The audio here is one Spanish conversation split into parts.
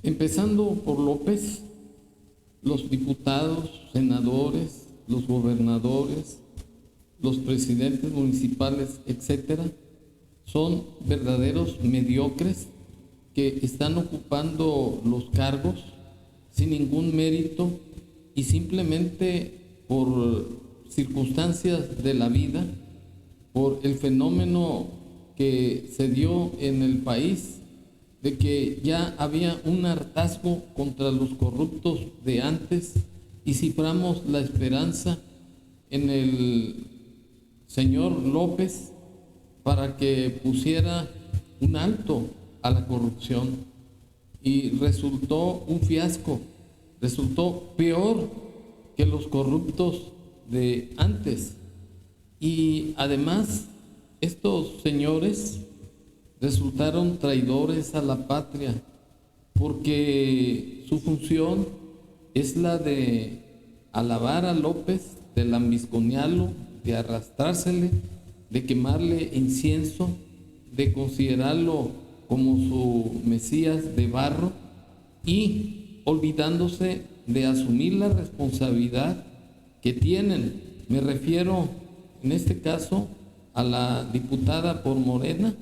Empezando por López, los diputados, senadores, los gobernadores, los presidentes municipales, etcétera, son verdaderos mediocres que están ocupando los cargos sin ningún mérito y simplemente por circunstancias de la vida, por el fenómeno que se dio en el país de que ya había un hartazgo contra los corruptos de antes, y ciframos la esperanza en el señor López para que pusiera un alto a la corrupción, y resultó un fiasco, resultó peor que los corruptos de antes. Y además estos señores resultaron traidores a la patria, porque su función es la de alabar a López, de lambisconearlo, de arrastrársele, de quemarle incienso, de considerarlo como su Mesías de barro, y olvidándose de asumir la responsabilidad que tienen. Me refiero en este caso a la diputada por Morena,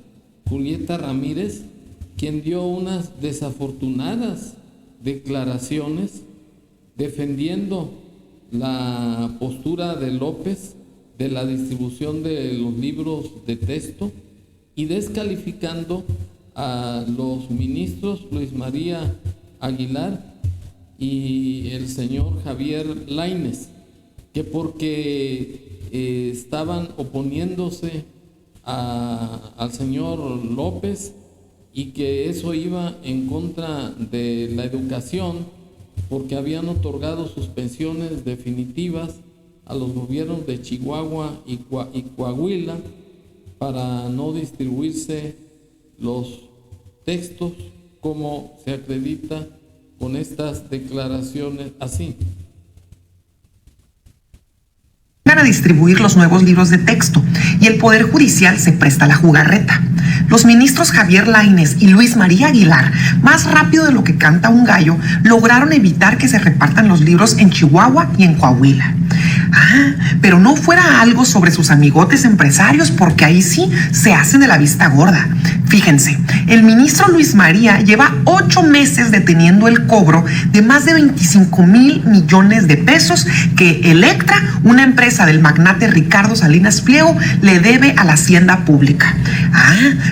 Julieta Ramírez, quien dio unas desafortunadas declaraciones defendiendo la postura de López de la distribución de los libros de texto y descalificando a los ministros Luis María Aguilar y el señor Javier Lainez, que porque estaban oponiéndose al señor López y que eso iba en contra de la educación, porque habían otorgado suspensiones definitivas a los gobiernos de Chihuahua y Coahuila para no distribuirse los textos como se acredita con estas declaraciones así. A distribuir los nuevos libros de texto y el Poder Judicial se presta a la jugarreta. Los ministros Javier Lainez y Luis María Aguilar, más rápido de lo que canta un gallo, lograron evitar que se repartan los libros en Chihuahua y en Coahuila. Pero no fuera algo sobre sus amigotes empresarios, porque ahí sí se hacen de la vista gorda. Fíjense, el ministro Luis María lleva 8 meses deteniendo el cobro de más de 25,000 millones de pesos que Electra, una empresa del magnate Ricardo Salinas Pliego, le debe a la hacienda pública.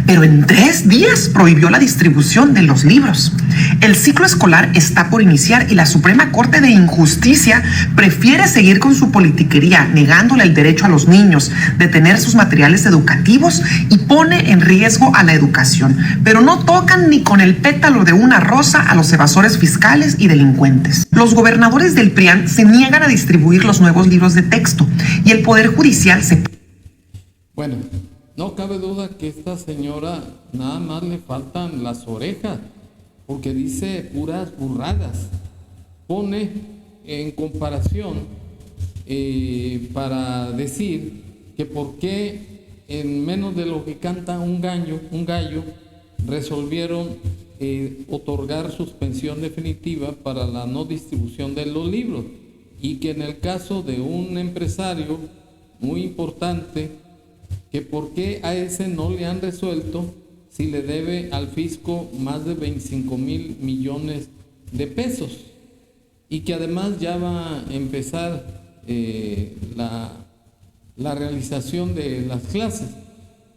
Pero en 3 días prohibió la distribución de los libros. El ciclo escolar está por iniciar y la Suprema Corte de Injusticia prefiere seguir con su politiquería, negándole el derecho a los niños de tener sus materiales educativos, y pone en riesgo a la educación. Pero no tocan ni con el pétalo de una rosa a los evasores fiscales y delincuentes. Los gobernadores del PRIAN se niegan a distribuir los nuevos libros de texto y el Poder Judicial se... Bueno, no cabe duda que esta señora nada más le faltan las orejas, porque dice puras burradas. Pone en comparación para decir que por qué en menos de lo que canta un gallo resolvieron otorgar suspensión definitiva para la no distribución de los libros, y que en el caso de un empresario muy importante, que por qué a ese no le han resuelto si le debe al fisco más de 25,000 millones de pesos, y que además ya va a empezar la realización de las clases.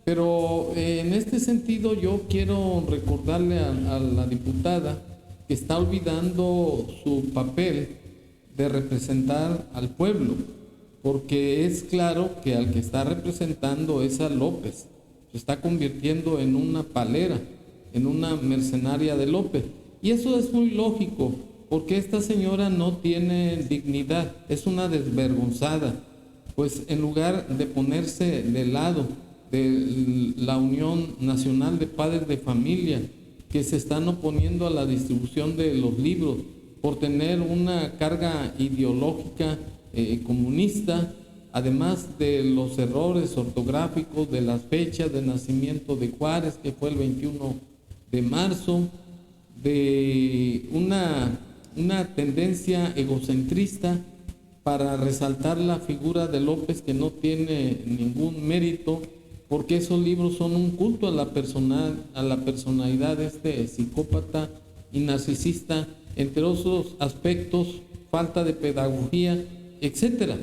Pero en este sentido yo quiero recordarle a la diputada que está olvidando su papel de representar al pueblo, porque es claro que al que está representando es a López. Se está convirtiendo en una palera, en una mercenaria de López, y eso es muy lógico, porque esta señora no tiene dignidad, es una desvergonzada, pues en lugar de ponerse del lado de la Unión Nacional de Padres de Familia, que se están oponiendo a la distribución de los libros por tener una carga ideológica comunista, además de los errores ortográficos de las fechas de nacimiento de Juárez, que fue el 21 de marzo, de una tendencia egocentrista para resaltar la figura de López, que no tiene ningún mérito, porque esos libros son un culto a la personalidad de este psicópata y narcisista, entre otros aspectos, falta de pedagogía, etcétera.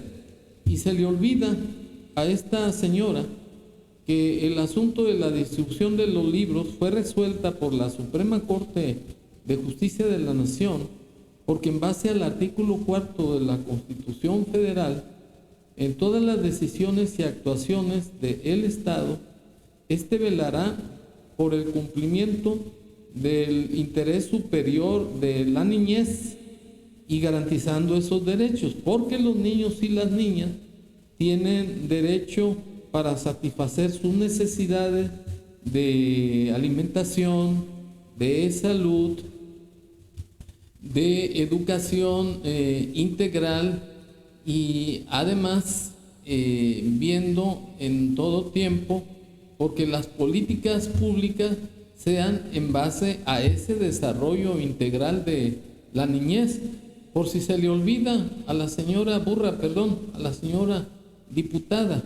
Y se le olvida a esta señora que el asunto de la distribución de los libros fue resuelta por la Suprema Corte de Justicia de la Nación, porque en base al artículo 4 de la Constitución Federal, en todas las decisiones y actuaciones del Estado, este velará por el cumplimiento del interés superior de la niñez y garantizando esos derechos, porque los niños y las niñas tienen derecho para satisfacer sus necesidades de alimentación, de salud, de educación integral, y además viendo en todo tiempo porque las políticas públicas sean en base a ese desarrollo integral de la niñez. Por si se le olvida a la señora a la señora diputada,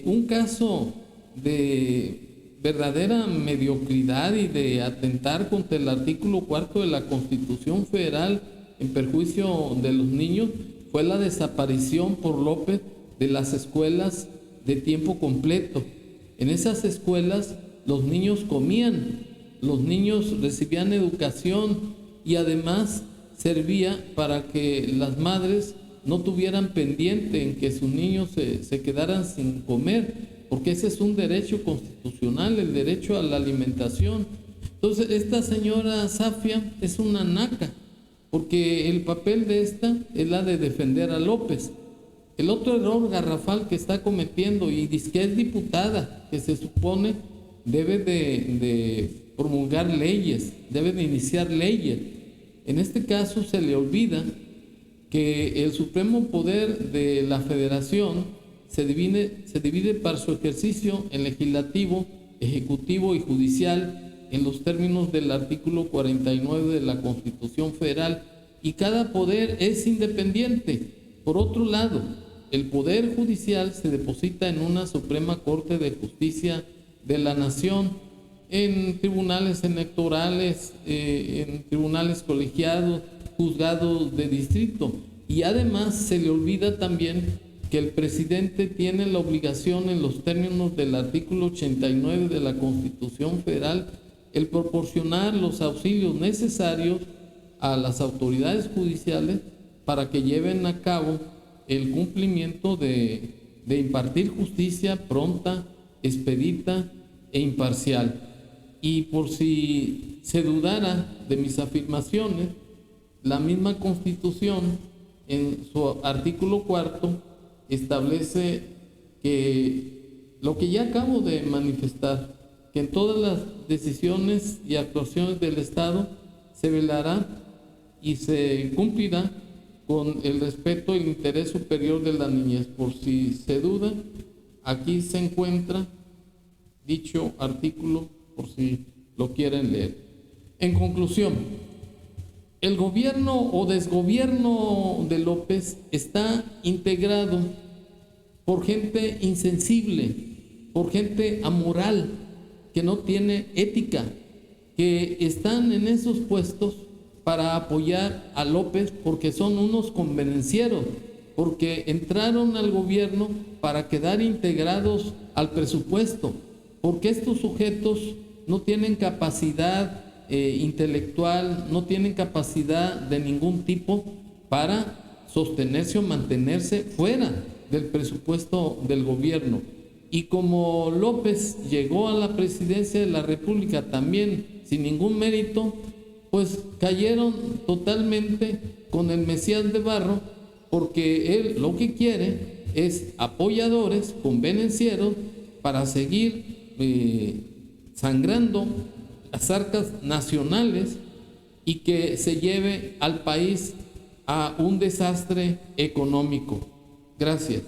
un caso de verdadera mediocridad y de atentar contra el artículo 4 de la Constitución Federal en perjuicio de los niños fue la desaparición por López de las escuelas de tiempo completo. En esas escuelas los niños comían, los niños recibían educación y además servía para que las madres no tuvieran pendiente en que sus niños se quedaran sin comer, porque ese es un derecho constitucional, el derecho a la alimentación. Entonces esta señora Safia es una naca, porque el papel de esta es la de defender a López. El otro error garrafal que está cometiendo, y dice que es diputada, que se supone debe de promulgar leyes, debe de iniciar leyes. En este caso se le olvida que el supremo poder de la federación se divide para su ejercicio en legislativo, ejecutivo y judicial en los términos del artículo 49 de la Constitución Federal, y cada poder es independiente. Por otro lado, el poder judicial se deposita en una Suprema Corte de Justicia de la Nación, en tribunales electorales, en tribunales colegiados, juzgados de distrito, y además se le olvida también que el presidente tiene la obligación, en los términos del artículo 89 de la Constitución Federal, el proporcionar los auxilios necesarios a las autoridades judiciales para que lleven a cabo el cumplimiento de impartir justicia pronta, expedita e imparcial. Y por si se dudara de mis afirmaciones, la misma Constitución, en su artículo 4, establece que lo que ya acabo de manifestar, que en todas las decisiones y actuaciones del Estado se velará y se cumplirá con el respeto y el interés superior de la niñez. Por si se duda, aquí se encuentra dicho artículo, por si lo quieren leer. En conclusión, el gobierno o desgobierno de López está integrado por gente insensible, por gente amoral, que no tiene ética, que están en esos puestos para apoyar a López porque son unos convenencieros, porque entraron al gobierno para quedar integrados al presupuesto, porque estos sujetos no tienen capacidad intelectual, no tienen capacidad de ningún tipo para sostenerse o mantenerse fuera del presupuesto del gobierno. Y como López llegó a la presidencia de la República también sin ningún mérito, pues cayeron totalmente con el Mesías de barro, porque él lo que quiere es apoyadores, convenencieros, para seguir sangrando las arcas nacionales y que se lleve al país a un desastre económico. Gracias.